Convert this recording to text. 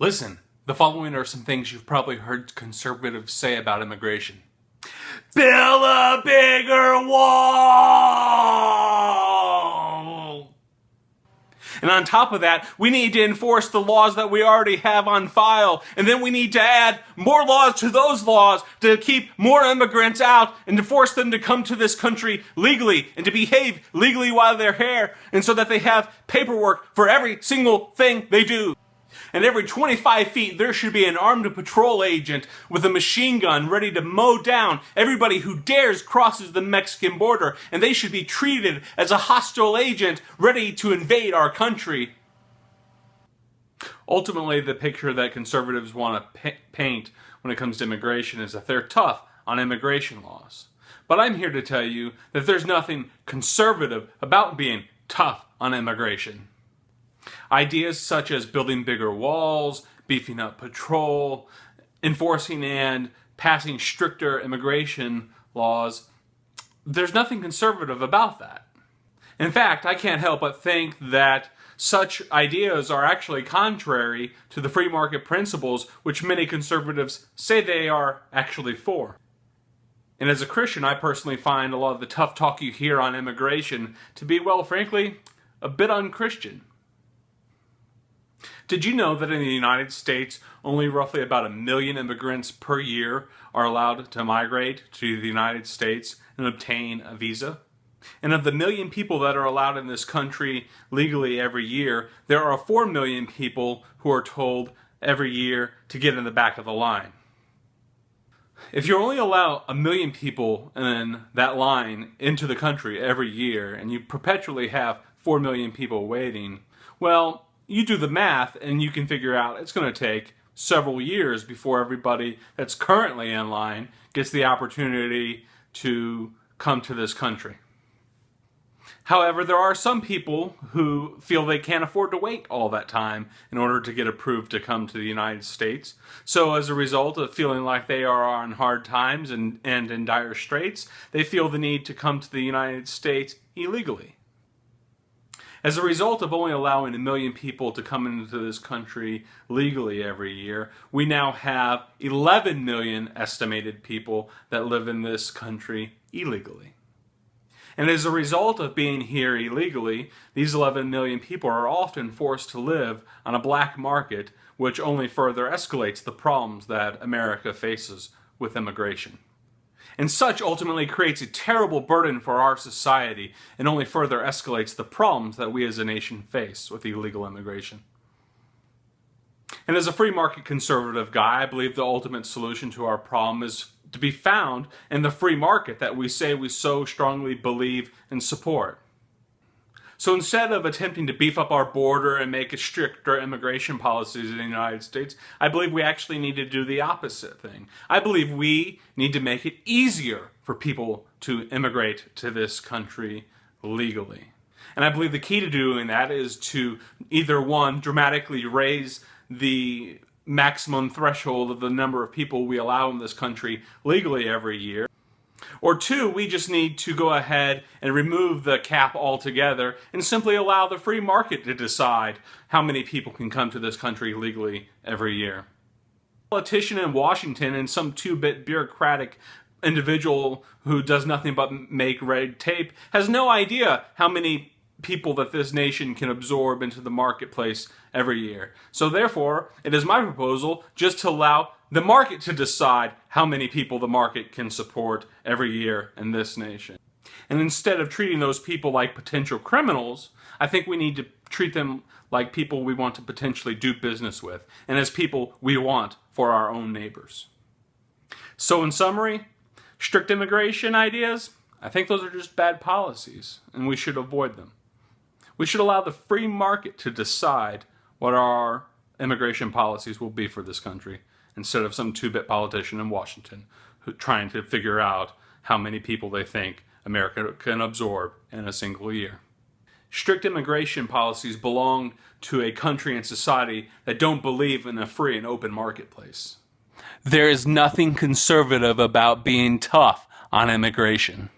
Listen, the following are some things you've probably heard conservatives say about immigration. Build a bigger wall! And on top of that, we need to enforce the laws that we already have on file. And then we need to add more laws to those laws to keep more immigrants out and to force them to come to this country legally and to behave legally while they're here, and so that they have paperwork for every single thing they do. And every 25 feet, there should be an armed patrol agent with a machine gun ready to mow down everybody who dares crosses the Mexican border. And they should be treated as a hostile agent ready to invade our country. Ultimately, the picture that conservatives want to paint when it comes to immigration is that they're tough on immigration laws. But I'm here to tell you that there's nothing conservative about being tough on immigration. Ideas such as building bigger walls, beefing up patrol, enforcing and passing stricter immigration laws, there's nothing conservative about that. In fact, I can't help but think that such ideas are actually contrary to the free market principles which many conservatives say they are actually for. And as a Christian, I personally find a lot of the tough talk you hear on immigration to be, well, frankly, a bit unchristian. Did you know that in the United States, only roughly about 1 million immigrants per year are allowed to migrate to the United States and obtain a visa? And of the 1 million people that are allowed in this country legally every year, there are 4 million people who are told every year to get in the back of the line. If you only allow 1 million people in that line into the country every year, and you perpetually have 4 million people waiting, well, you do the math and you can figure out it's going to take several years before everybody that's currently in line gets the opportunity to come to this country. However, there are some people who feel they can't afford to wait all that time in order to get approved to come to the United States. So as a result of feeling like they are on hard times and in dire straits, they feel the need to come to the United States illegally. As a result of only allowing 1 million people to come into this country legally every year, we now have 11 million estimated people that live in this country illegally. And as a result of being here illegally, these 11 million people are often forced to live on a black market, which only further escalates the problems that America faces with immigration. And such ultimately creates a terrible burden for our society and only further escalates the problems that we as a nation face with illegal immigration. And as a free market conservative guy, I believe the ultimate solution to our problem is to be found in the free market that we say we so strongly believe and support. So instead of attempting to beef up our border and make stricter immigration policies in the United States, I believe we actually need to do the opposite thing. I believe we need to make it easier for people to immigrate to this country legally. And I believe the key to doing that is to either, one, dramatically raise the maximum threshold of the number of people we allow in this country legally every year. Or two, we just need to go ahead and remove the cap altogether and simply allow the free market to decide how many people can come to this country legally every year. A politician in Washington and some two-bit bureaucratic individual who does nothing but make red tape has no idea how many people that this nation can absorb into the marketplace every year. So therefore, it is my proposal just to allow the market to decide how many people the market can support every year in this nation. And instead of treating those people like potential criminals, I think we need to treat them like people we want to potentially do business with, and as people we want for our own neighbors. So in summary, strict immigration ideas, I think those are just bad policies, and we should avoid them. We should allow the free market to decide what our immigration policies will be for this country, instead of some two-bit politician in Washington trying to figure out how many people they think America can absorb in a single year. Strict immigration policies belong to a country and society that don't believe in a free and open marketplace. There is nothing conservative about being tough on immigration.